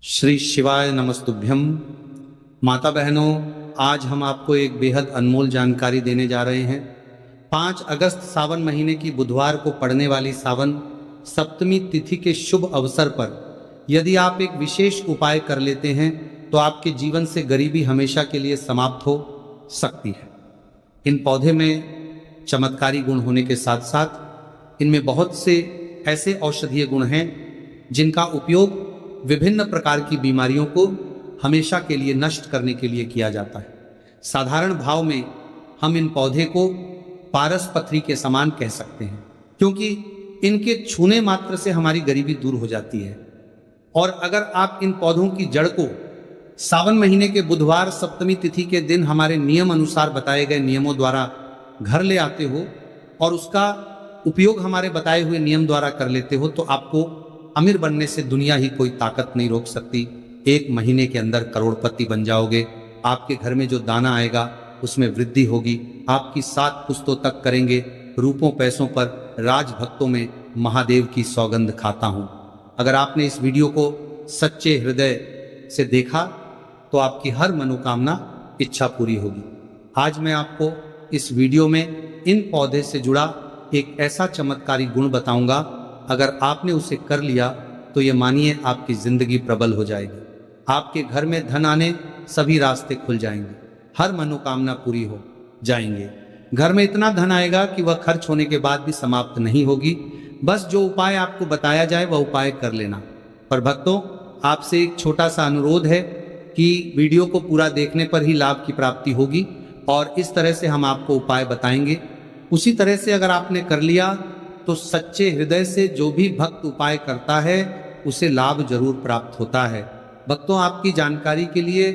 श्री शिवाय नमस्तुभ्यम। माता बहनों, आज हम आपको एक बेहद अनमोल जानकारी देने जा रहे हैं। 5 अगस्त सावन महीने की बुधवार को पड़ने वाली सावन सप्तमी तिथि के शुभ अवसर पर यदि आप एक विशेष उपाय कर लेते हैं तो आपके जीवन से गरीबी हमेशा के लिए समाप्त हो सकती है। इन पौधे में चमत्कारी गुण होने के साथ साथ इनमें बहुत से ऐसे औषधीय गुण हैं जिनका उपयोग विभिन्न प्रकार की बीमारियों को हमेशा के लिए नष्ट करने के लिए किया जाता है। साधारण भाव में हम इन पौधे को पारस पथरी के समान कह सकते हैं, क्योंकि इनके छूने मात्र से हमारी गरीबी दूर हो जाती है। और अगर आप इन पौधों की जड़ को सावन महीने के बुधवार सप्तमी तिथि के दिन हमारे नियम अनुसार बताए गए नियमों द्वारा घर ले आते हो और उसका उपयोग हमारे बताए हुए नियम द्वारा कर लेते हो तो आपको अमीर बनने से दुनिया ही कोई ताकत नहीं रोक सकती। 1 महीने के अंदर करोड़पति बन जाओगे। आपके घर में जो दाना आएगा उसमें वृद्धि होगी। आपकी 7 पुश्तों तक करेंगे। रूपों पैसों पर राजभक्तों में महादेव की सौगंध खाता हूं। अगर आपने इस वीडियो को सच्चे हृदय से देखा तो आपकी हर मनोकामना इच्छा पूरी होगी। आज मैं आपको इस वीडियो में इन पौधे से जुड़ा एक ऐसा चमत्कारी गुण बताऊंगा, अगर आपने उसे कर लिया तो ये मानिए आपकी जिंदगी प्रबल हो जाएगी। आपके घर में धन आने सभी रास्ते खुल जाएंगे, हर मनोकामना पूरी हो जाएंगे। घर में इतना धन आएगा कि वह खर्च होने के बाद भी समाप्त नहीं होगी। बस जो उपाय आपको बताया जाए वह उपाय कर लेना। पर भक्तों, आपसे एक छोटा सा अनुरोध है कि वीडियो को पूरा देखने पर ही लाभ की प्राप्ति होगी और इस तरह से हम आपको उपाय बताएंगे। उसी तरह से अगर आपने कर लिया तो सच्चे हृदय से जो भी भक्त उपाय करता है उसे लाभ जरूर प्राप्त होता है। भक्तों, आपकी जानकारी के लिए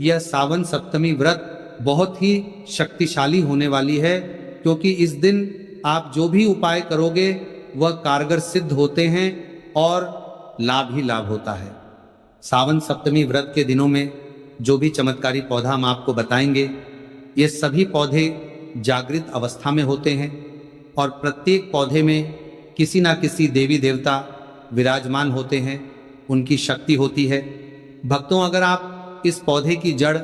यह सावन सप्तमी व्रत बहुत ही शक्तिशाली होने वाली है, क्योंकि इस दिन आप जो भी उपाय करोगे वह कारगर सिद्ध होते हैं और लाभ ही लाभ होता है। सावन सप्तमी व्रत के दिनों में जो भी चमत्कारी पौधा हम आपको बताएंगे, ये सभी पौधे जागृत अवस्था में होते हैं और प्रत्येक पौधे में किसी ना किसी देवी देवता विराजमान होते हैं, उनकी शक्ति होती है। भक्तों, अगर आप इस पौधे की जड़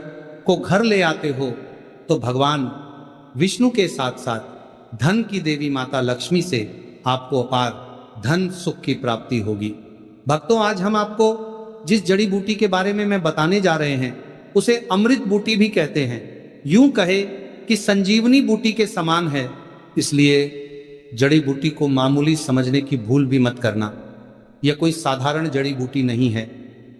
को घर ले आते हो तो भगवान विष्णु के साथ साथ धन की देवी माता लक्ष्मी से आपको अपार धन सुख की प्राप्ति होगी। भक्तों, आज हम आपको जिस जड़ी बूटी के बारे में मैं बताने जा रहे हैं उसे अमृत बूटी भी कहते हैं। यूं कहे कि संजीवनी बूटी के समान है, इसलिए जड़ी बूटी को मामूली समझने की भूल भी मत करना। यह कोई साधारण जड़ी बूटी नहीं है।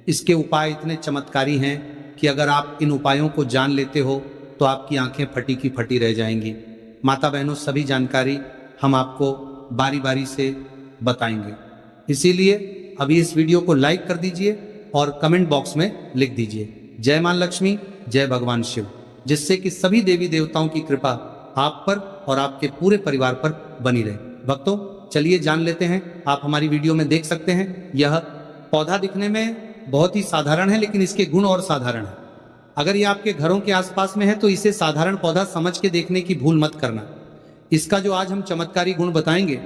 इसके उपाय इतने चमत्कारी हैं कि अगर आप इन उपायों को जान लेते हो तो आपकी आंखें फटी की फटी रह जाएंगी। माता बहनों, सभी जानकारी हम आपको बारी बारी से बताएंगे, इसीलिए अभी इस वीडियो को लाइक कर दीजिए और कमेंट बॉक्स में लिख दीजिए जय मां लक्ष्मी, जय भगवान शिव, जिससे कि सभी देवी देवताओं की कृपा आप पर और आपके पूरे परिवार पर बनी रहे। भक्तों, चलिए जान लेते हैं। आप हमारी वीडियो में देख सकते हैं, यह पौधा दिखने में बहुत ही साधारण है, लेकिन इसके गुण और साधारण है। अगर ये आपके घरों के आसपास में है तो इसे साधारण पौधा समझ के देखने की भूल मत करना। इसका जो आज हम चमत्कारी गुण बताएंगे,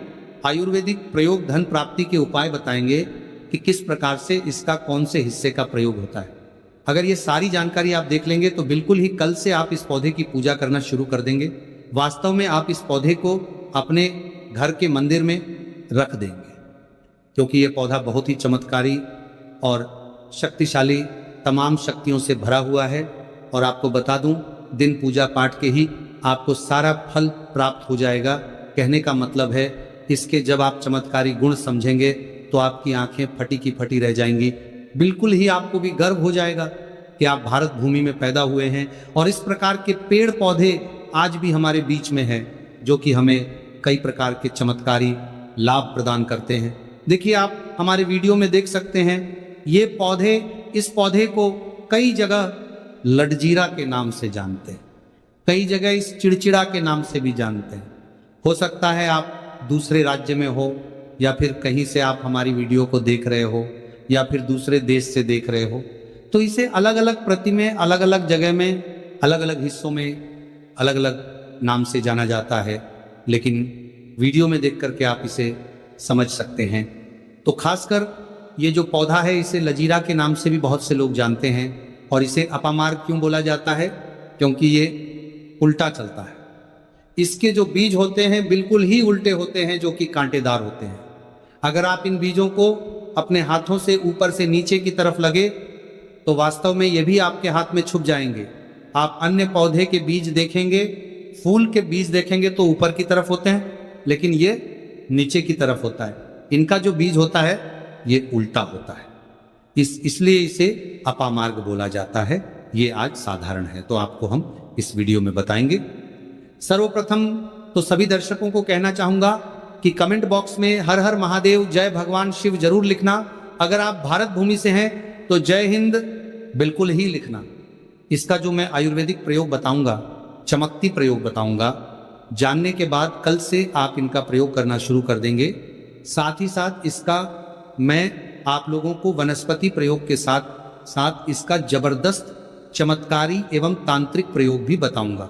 आयुर्वेदिक प्रयोग धन प्राप्ति के उपाय बताएंगे कि किस प्रकार से इसका कौन से हिस्से का प्रयोग होता है। अगर ये सारी जानकारी आप देख लेंगे तो बिल्कुल ही कल से आप इस पौधे की पूजा करना शुरू कर देंगे। वास्तव में आप इस पौधे को अपने घर के मंदिर में रख देंगे, क्योंकि यह पौधा बहुत ही चमत्कारी और शक्तिशाली तमाम शक्तियों से भरा हुआ है। और आपको बता दूं, दिन पूजा पाठ के ही आपको सारा फल प्राप्त हो जाएगा। कहने का मतलब है, इसके जब आप चमत्कारी गुण समझेंगे तो आपकी आंखें फटी की फटी रह जाएंगी। बिल्कुल ही आपको भी गर्व हो जाएगा कि आप भारत भूमि में पैदा हुए हैं और इस प्रकार के पेड़ पौधे आज भी हमारे बीच में हैं, जो कि हमें कई प्रकार के चमत्कारी लाभ प्रदान करते हैं। देखिए, आप हमारे वीडियो में देख सकते हैं, ये पौधे, इस पौधे को कई जगह लडजीरा के नाम से जानते हैं, कई जगह इस चिड़चिड़ा के नाम से भी जानते हैं। हो सकता है आप दूसरे राज्य में हो या फिर कहीं से आप हमारी वीडियो को देख रहे हो या फिर दूसरे देश से देख रहे हो, तो इसे अलग अलग प्रति में, अलग अलग जगह में, अलग अलग हिस्सों में अलग अलग नाम से जाना जाता है, लेकिन वीडियो में देख करके आप इसे समझ सकते हैं। तो खासकर ये जो पौधा है इसे लजीरा के नाम से भी बहुत से लोग जानते हैं। और इसे अपामार्ग क्यों बोला जाता है? क्योंकि ये उल्टा चलता है। इसके जो बीज होते हैं बिल्कुल ही उल्टे होते हैं, जो कि कांटेदार होते हैं। अगर आप इन बीजों को अपने हाथों से ऊपर से नीचे की तरफ लगे तो वास्तव में ये भी आपके हाथ में छुप जाएंगे। आप अन्य पौधे के बीज देखेंगे, फूल के बीज देखेंगे तो ऊपर की तरफ होते हैं, लेकिन ये नीचे की तरफ होता है। इनका जो बीज होता है ये उल्टा होता है। इसलिए इसे अपामार्ग बोला जाता है। ये आज साधारण है, तो आपको हम इस वीडियो में बताएंगे। सर्वप्रथम तो सभी दर्शकों को कहना चाहूंगा कि कमेंट बॉक्स में हर हर महादेव, जय भगवान शिव जरूर लिखना। अगर आप भारत भूमि से हैं तो जय हिंद बिल्कुल ही लिखना। इसका जो मैं आयुर्वेदिक प्रयोग बताऊंगा, चमकती प्रयोग बताऊंगा, जानने के बाद कल से आप इनका प्रयोग करना शुरू कर देंगे। साथ ही साथ इसका मैं आप लोगों को वनस्पति प्रयोग के साथ साथ इसका जबरदस्त चमत्कारी एवं तांत्रिक प्रयोग भी बताऊंगा।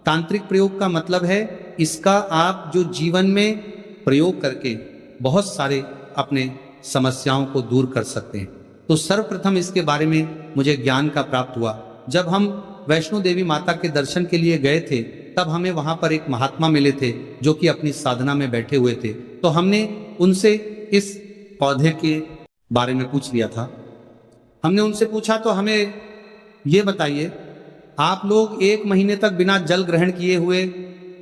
तांत्रिक प्रयोग का मतलब है इसका आप जो जीवन में प्रयोग करके बहुत सारे अपने समस्याओं को दूर कर सकते हैं। तो सर्वप्रथम इसके बारे में मुझे ज्ञान का प्राप्त हुआ जब हम वैष्णो देवी माता के दर्शन के लिए गए थे। तब हमें वहां पर एक महात्मा मिले थे जो कि अपनी साधना में बैठे हुए थे। तो हमने उनसे इस पौधे के बारे में पूछ लिया था। हमने उनसे पूछा तो हमें ये बताइए, आप लोग 1 महीने तक बिना जल ग्रहण किए हुए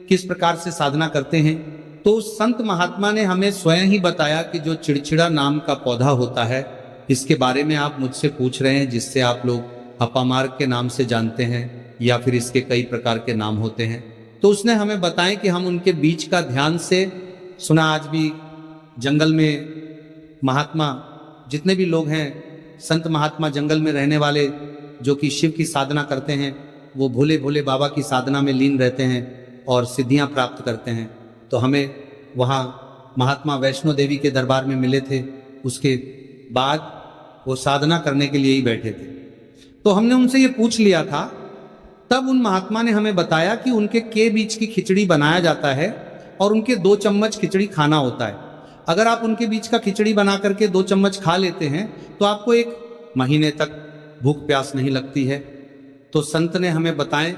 किस प्रकार से साधना करते हैं? तो उस संत महात्मा ने हमें स्वयं ही बताया कि जो चिड़चिड़ा नाम का पौधा होता है, इसके बारे में आप मुझसे पूछ रहे हैं, जिससे आप लोग अपामार्ग के नाम से जानते हैं या फिर इसके कई प्रकार के नाम होते हैं। तो उसने हमें बताया कि हम उनके बीच का ध्यान से सुना। आज भी जंगल में महात्मा जितने भी लोग हैं, संत महात्मा जंगल में रहने वाले जो कि शिव की साधना करते हैं, वो भोले भोले बाबा की साधना में लीन रहते हैं और सिद्धियां प्राप्त करते हैं। तो हमें वहाँ महात्मा वैष्णो देवी के दरबार में मिले थे। उसके बाद वो साधना करने के लिए ही बैठे थे। तो हमने उनसे ये पूछ लिया था। तब उन महात्मा ने हमें बताया कि उनके के बीच की खिचड़ी बनाया जाता है और उनके 2 चम्मच खिचड़ी खाना होता है। अगर आप उनके बीच का खिचड़ी बना करके 2 चम्मच खा लेते हैं तो आपको 1 महीने तक भूख प्यास नहीं लगती है। तो संत ने हमें बताएं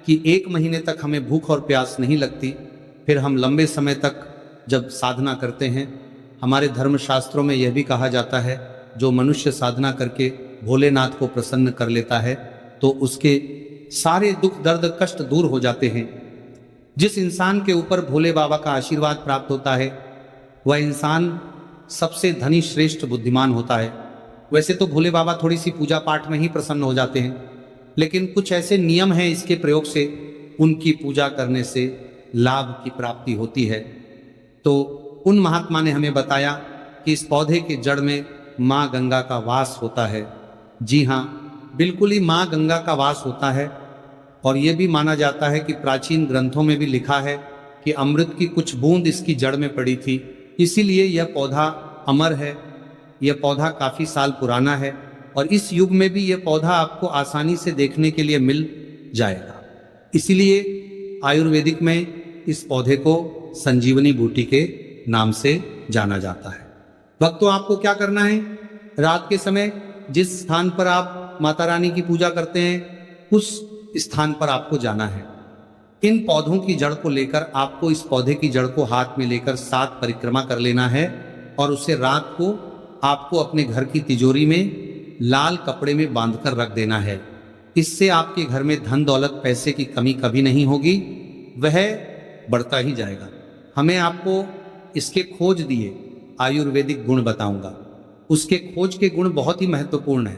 कि 1 महीने तक हमें भूख और प्यास नहीं लगती। फिर हम लंबे समय तक जब साधना करते हैं, हमारे धर्मशास्त्रों में यह भी कहा जाता है, जो मनुष्य साधना करके भोलेनाथ को प्रसन्न कर लेता है तो उसके सारे दुख दर्द कष्ट दूर हो जाते हैं। जिस इंसान के ऊपर भोले बाबा का आशीर्वाद प्राप्त होता है वह इंसान सबसे धनी श्रेष्ठ बुद्धिमान होता है। वैसे तो भोले बाबा थोड़ी सी पूजा पाठ में ही प्रसन्न हो जाते हैं, लेकिन कुछ ऐसे नियम हैं इसके प्रयोग से उनकी पूजा करने से लाभ की प्राप्ति होती है। तो उन महात्मा ने हमें बताया कि इस पौधे के जड़ में माँ गंगा का वास होता है। जी हाँ, बिल्कुल ही माँ गंगा का वास होता है। और ये भी माना जाता है कि प्राचीन ग्रंथों में भी लिखा है कि अमृत की कुछ बूंद इसकी जड़ में पड़ी थी, इसीलिए यह पौधा अमर है। यह पौधा काफ़ी साल पुराना है और इस युग में भी यह पौधा आपको आसानी से देखने के लिए मिल जाएगा। इसीलिए आयुर्वेदिक में इस पौधे को संजीवनी बूटी के नाम से जाना जाता है। भक्तों, आपको क्या करना है? रात के समय जिस स्थान पर आप माता रानी की पूजा करते हैं उस स्थान पर आपको जाना है। इन पौधों की जड़ को लेकर आपको इस पौधे की जड़ को हाथ में लेकर 7 परिक्रमा कर लेना है और उसे रात को आपको अपने घर की तिजोरी में लाल कपड़े में बांधकर रख देना है। इससे आपके घर में धन दौलत पैसे की कमी कभी नहीं होगी, वह बढ़ता ही जाएगा। हमें आपको इसके खोज दिए आयुर्वेदिक गुण बताऊंगा। उसके खोज के गुण बहुत ही महत्वपूर्ण है।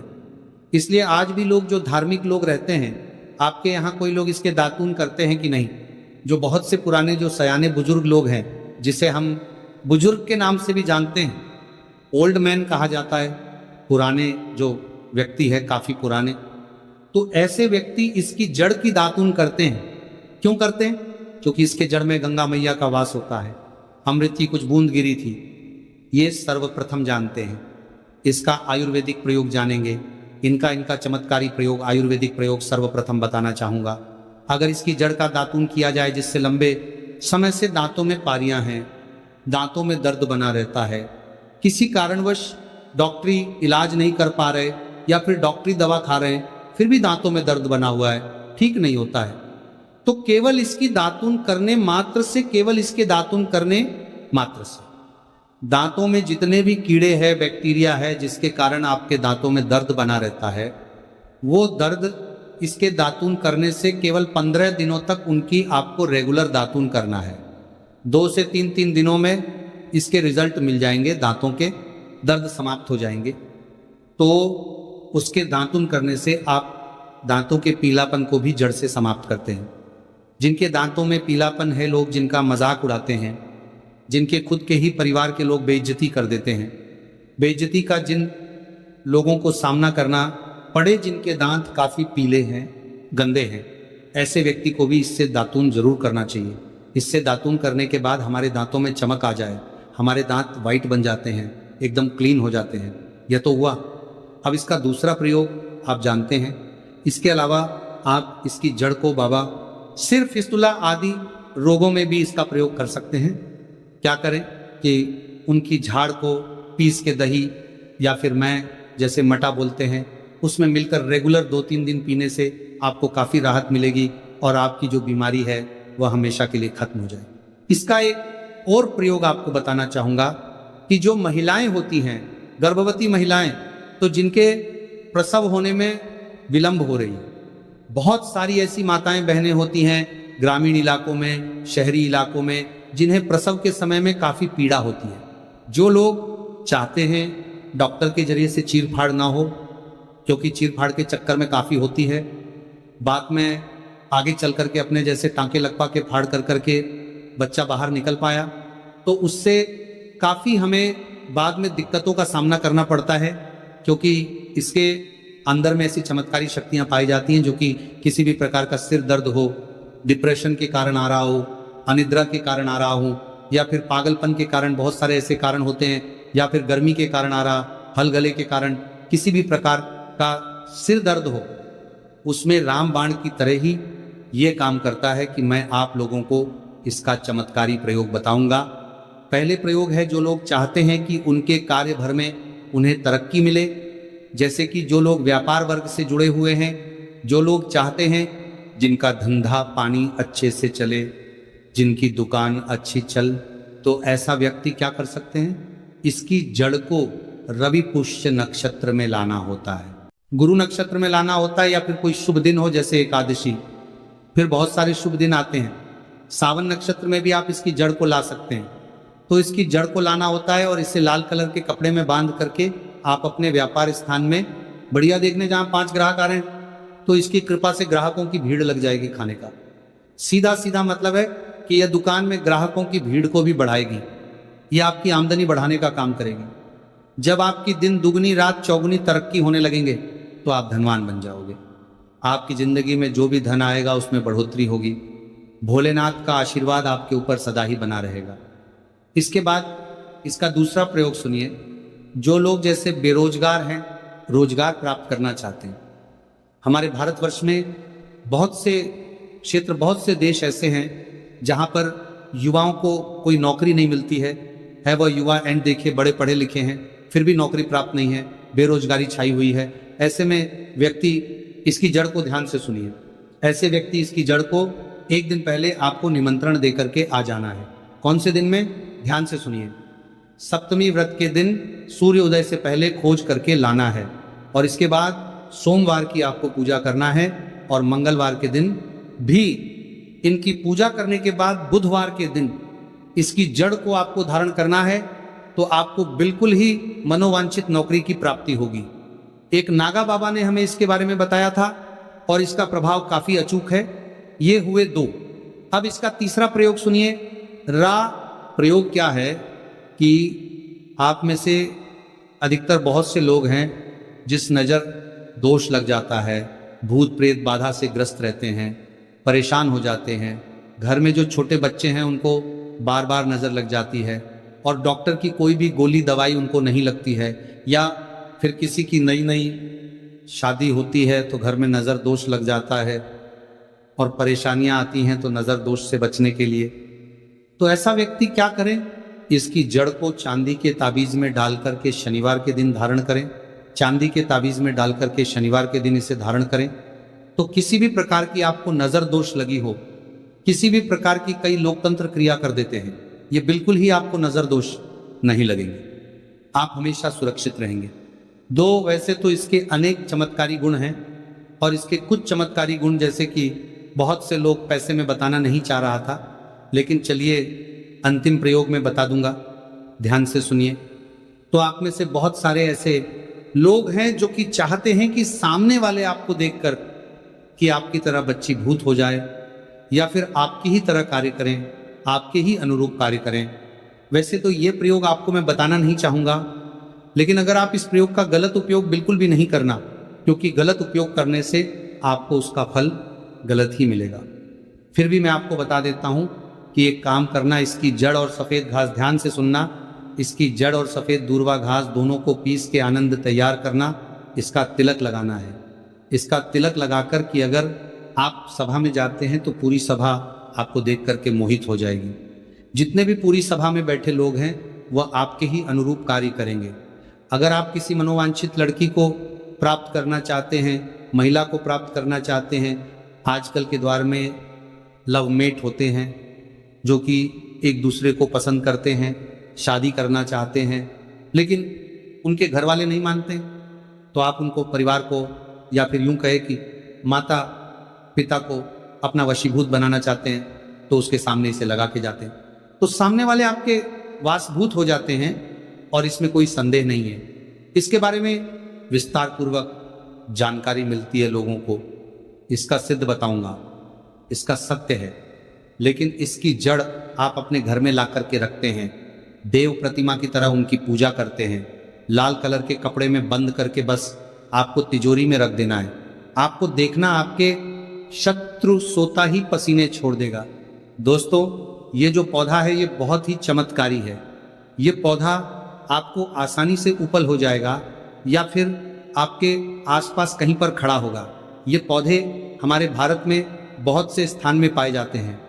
इसलिए आज भी लोग जो धार्मिक लोग रहते हैं, आपके यहाँ कोई लोग इसके दातून करते हैं कि नहीं? जो बहुत से पुराने जो सयाने बुजुर्ग लोग हैं, जिसे हम बुजुर्ग के नाम से भी जानते हैं, ओल्ड मैन कहा जाता है, पुराने जो व्यक्ति है काफी पुराने, तो ऐसे व्यक्ति इसकी जड़ की दातून करते हैं। क्यों करते हैं? क्योंकि इसके जड़ में गंगा मैया का वास होता है। अमृत की कुछ बूंद गिरी थी, ये सर्वप्रथम जानते हैं। इसका आयुर्वेदिक प्रयोग जानेंगे। इनका चमत्कारी प्रयोग, आयुर्वेदिक प्रयोग सर्वप्रथम बताना चाहूँगा। अगर इसकी जड़ का दातून किया जाए, जिससे लंबे समय से दांतों में पारियां हैं, दांतों में दर्द बना रहता है, किसी कारणवश डॉक्टरी इलाज नहीं कर पा रहे या फिर डॉक्टरी दवा खा रहे हैं, फिर भी दांतों में दर्द बना हुआ है, ठीक नहीं होता है, तो केवल इसकी दातून करने मात्र से, केवल इसके दातून करने मात्र से दांतों में जितने भी कीड़े हैं, बैक्टीरिया है, जिसके कारण आपके दांतों में दर्द बना रहता है, वो दर्द इसके दातून करने से केवल 15 दिनों तक उनकी आपको रेगुलर दातून करना है। 2 से 3 दिनों में इसके रिजल्ट मिल जाएंगे, दांतों के दर्द समाप्त हो जाएंगे। तो उसके दातून करने से आप दांतों के पीलापन को भी जड़ से समाप्त करते हैं। जिनके दांतों में पीलापन है, लोग जिनका मजाक उड़ाते हैं, जिनके खुद के ही परिवार के लोग बेइज्जती कर देते हैं, बेइज्जती का जिन लोगों को सामना करना पड़े, जिनके दांत काफ़ी पीले हैं, गंदे हैं, ऐसे व्यक्ति को भी इससे दातून जरूर करना चाहिए। इससे दातून करने के बाद हमारे दांतों में चमक आ जाए, हमारे दांत वाइट बन जाते हैं, एकदम क्लीन हो जाते हैं। यह तो हुआ। अब इसका दूसरा प्रयोग आप जानते हैं। इसके अलावा आप इसकी जड़ को बाबा सिर्फ फिस्तुला आदि रोगों में भी इसका प्रयोग कर सकते हैं। क्या करें कि उनकी झाड़ को पीस के दही या फिर मैं जैसे मटा बोलते हैं, उसमें मिलकर रेगुलर 2-3 दिन पीने से आपको काफ़ी राहत मिलेगी और आपकी जो बीमारी है वह हमेशा के लिए खत्म हो जाए। इसका एक और प्रयोग आपको बताना चाहूँगा कि जो महिलाएं होती हैं, गर्भवती महिलाएं, तो जिनके प्रसव होने में विलंब हो रही है, बहुत सारी ऐसी माताएं बहनें होती हैं ग्रामीण इलाकों में, शहरी इलाकों में, जिन्हें प्रसव के समय में काफ़ी पीड़ा होती है। जो लोग चाहते हैं डॉक्टर के जरिए से चीर फाड़ ना हो, क्योंकि चीर फाड़ के चक्कर में काफ़ी होती है, बाद में आगे चल करके अपने जैसे टांके लगवा के फाड़ कर करके बच्चा बाहर निकल पाया, तो उससे काफ़ी हमें बाद में दिक्कतों का सामना करना पड़ता है, क्योंकि इसके अंदर में ऐसी चमत्कारी शक्तियां पाई जाती हैं जो कि किसी भी प्रकार का सिर दर्द हो, डिप्रेशन के कारण आ रहा हो, अनिद्रा के कारण आ रहा हो, या फिर पागलपन के कारण, बहुत सारे ऐसे कारण होते हैं, या फिर गर्मी के कारण आ रहा, हल गले के कारण, किसी भी प्रकार का सिर दर्द हो, उसमें रामबाण की तरह ही ये काम करता है कि मैं आप लोगों को इसका चमत्कारी प्रयोग बताऊंगा। पहले प्रयोग है, जो लोग चाहते हैं कि उनके कार्य भर में उन्हें तरक्की मिले, जैसे कि जो लोग व्यापार वर्ग से जुड़े हुए हैं, जो लोग चाहते हैं जिनका धंधा पानी अच्छे से चले, जिनकी दुकान अच्छी चल, तो ऐसा व्यक्ति क्या कर सकते हैं, इसकी जड़ को रवि पुष्य नक्षत्र में लाना होता है, गुरु नक्षत्र में लाना होता है, या फिर कोई शुभ दिन हो जैसे एकादशी, फिर बहुत सारे शुभ दिन आते हैं। सावन नक्षत्र में भी आप इसकी जड़ को ला सकते हैं। तो इसकी जड़ को लाना होता है और इसे लाल कलर के कपड़े में बांध करके आप अपने व्यापार स्थान में बढ़िया देखने, जहाँ 5 ग्राहक आ रहे हैं तो इसकी कृपा से ग्राहकों की भीड़ लग जाएगी खाने का। सीधा सीधा मतलब है कि यह दुकान में ग्राहकों की भीड़ को भी बढ़ाएगी, यह आपकी आमदनी बढ़ाने का काम करेगी। जब आपकी दिन दुगनी रात चौगुनी तरक्की होने लगेंगे तो आप धनवान बन जाओगे। आपकी जिंदगी में जो भी धन आएगा उसमें बढ़ोतरी होगी। भोलेनाथ का आशीर्वाद आपके ऊपर सदा ही बना रहेगा। इसके बाद इसका दूसरा प्रयोग सुनिए। जो लोग जैसे बेरोजगार हैं, रोजगार प्राप्त करना चाहते हैं, हमारे भारतवर्ष में बहुत से क्षेत्र, बहुत से देश ऐसे हैं जहां पर युवाओं को कोई नौकरी नहीं मिलती है वह युवा एंड देखिए बड़े पढ़े लिखे हैं, फिर भी नौकरी प्राप्त नहीं है, बेरोजगारी छाई हुई है। ऐसे में व्यक्ति इसकी जड़ को ध्यान से सुनिए। ऐसे व्यक्ति इसकी जड़ को एक दिन पहले आपको निमंत्रण दे करके आ जाना है। कौन से दिन में, ध्यान से सुनिए। सप्तमी व्रत के दिन सूर्य उदय से पहले खोज करके लाना है, और इसके बाद सोमवार की आपको पूजा करना है, और मंगलवार के दिन भी इनकी पूजा करने के बाद बुधवार के दिन इसकी जड़ को आपको धारण करना है, तो आपको बिल्कुल ही मनोवांछित नौकरी की प्राप्ति होगी। एक नागा बाबा ने हमें इसके बारे में बताया था और इसका प्रभाव काफी अचूक है। ये हुए 2। अब इसका तीसरा प्रयोग सुनिए। रा प्रयोग क्या है कि आप में से अधिकतर बहुत से लोग हैं जिस नज़र दोष लग जाता है, भूत प्रेत बाधा से ग्रस्त रहते हैं, परेशान हो जाते हैं। घर में जो छोटे बच्चे हैं उनको बार बार नज़र लग जाती है, और डॉक्टर की कोई भी गोली दवाई उनको नहीं लगती है, या फिर किसी की नई नई शादी होती है तो घर में नज़र दोष लग जाता है और परेशानियां आती हैं। तो नज़र दोष से बचने के लिए तो ऐसा व्यक्ति क्या करे इसकी जड़ को चांदी के ताबीज में डाल करके शनिवार के दिन धारण करें, चांदी के ताबीज में डाल करके शनिवार के दिन इसे धारण करें, तो किसी भी प्रकार की आपको नजर दोष लगी हो, किसी भी प्रकार की, कई लोकतंत्र क्रिया कर देते हैं, ये बिल्कुल ही आपको नजर दोष नहीं लगेंगे, आप हमेशा सुरक्षित रहेंगे। वैसे तो इसके अनेक चमत्कारी गुण हैं, और इसके कुछ चमत्कारी गुण जैसे कि बहुत से लोग पैसे में बताना नहीं चाह रहा था, लेकिन चलिए अंतिम प्रयोग में बता दूंगा, ध्यान से सुनिए। तो आप में से बहुत सारे ऐसे लोग हैं जो कि चाहते हैं कि सामने वाले आपको देखकर कि आपकी तरह बच्ची भूत हो जाए, या फिर आपकी ही तरह कार्य करें, आपके ही अनुरूप कार्य करें। वैसे तो ये प्रयोग आपको मैं बताना नहीं चाहूँगा, लेकिन अगर आप इस प्रयोग का गलत उपयोग बिल्कुल भी नहीं करना, क्योंकि गलत उपयोग करने से आपको उसका फल गलत ही मिलेगा। फिर भी मैं आपको बता देता हूँ कि एक काम करना, इसकी जड़ और सफ़ेद घास, ध्यान से सुनना, इसकी जड़ और सफ़ेद दूर्वा घास दोनों को पीस के आनंद तैयार करना, इसका तिलक लगाना है। इसका तिलक लगाकर कि अगर आप सभा में जाते हैं तो पूरी सभा आपको देख करके मोहित हो जाएगी। जितने भी पूरी सभा में बैठे लोग हैं वह आपके ही अनुरूप कार्य करेंगे। अगर आप किसी मनोवांछित लड़की को प्राप्त करना चाहते हैं, महिला को प्राप्त करना चाहते हैं, आजकल के दौर में लव मेट होते हैं जो कि एक दूसरे को पसंद करते हैं, शादी करना चाहते हैं, लेकिन उनके घर वाले नहीं मानते, तो आप उनको, परिवार को, या फिर यूं कहे कि माता पिता को अपना वशीभूत बनाना चाहते हैं, तो उसके सामने इसे लगा के जाते हैं, तो सामने वाले आपके वासभूत हो जाते हैं, और इसमें कोई संदेह नहीं है। इसके बारे में विस्तार पूर्वक जानकारी मिलती है लोगों को, इसका सिद्ध बताऊंगा, इसका सत्य है। लेकिन इसकी जड़ आप अपने घर में ला करके रखते हैं, देव प्रतिमा की तरह उनकी पूजा करते हैं, लाल कलर के कपड़े में बंद करके बस आपको तिजोरी में रख देना है। आपको देखना, आपके शत्रु सोता ही पसीने छोड़ देगा। दोस्तों, ये जो पौधा है ये बहुत ही चमत्कारी है। ये पौधा आपको आसानी से उपल हो जाएगा, या फिर आपके आसपास कहीं पर खड़ा होगा। ये पौधे हमारे भारत में बहुत से स्थान में पाए जाते हैं।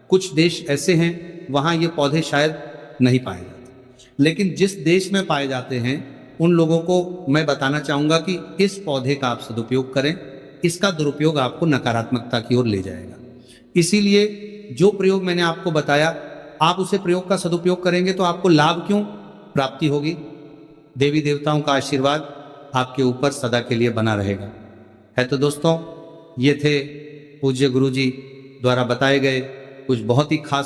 कुछ देश ऐसे हैं वहाँ ये पौधे शायद नहीं पाए जाते, लेकिन जिस देश में पाए जाते हैं उन लोगों को मैं बताना चाहूँगा कि इस पौधे का आप सदुपयोग करें। इसका दुरुपयोग आपको नकारात्मकता की ओर ले जाएगा। इसीलिए जो प्रयोग मैंने आपको बताया, आप उसे प्रयोग का सदुपयोग करेंगे तो आपको लाभ क्यों प्राप्ति होगी। देवी देवताओं का आशीर्वाद आपके ऊपर सदा के लिए बना रहेगा। है तो दोस्तों, ये थे पूज्य गुरु जी द्वारा बताए गए कुछ बहुत ही खास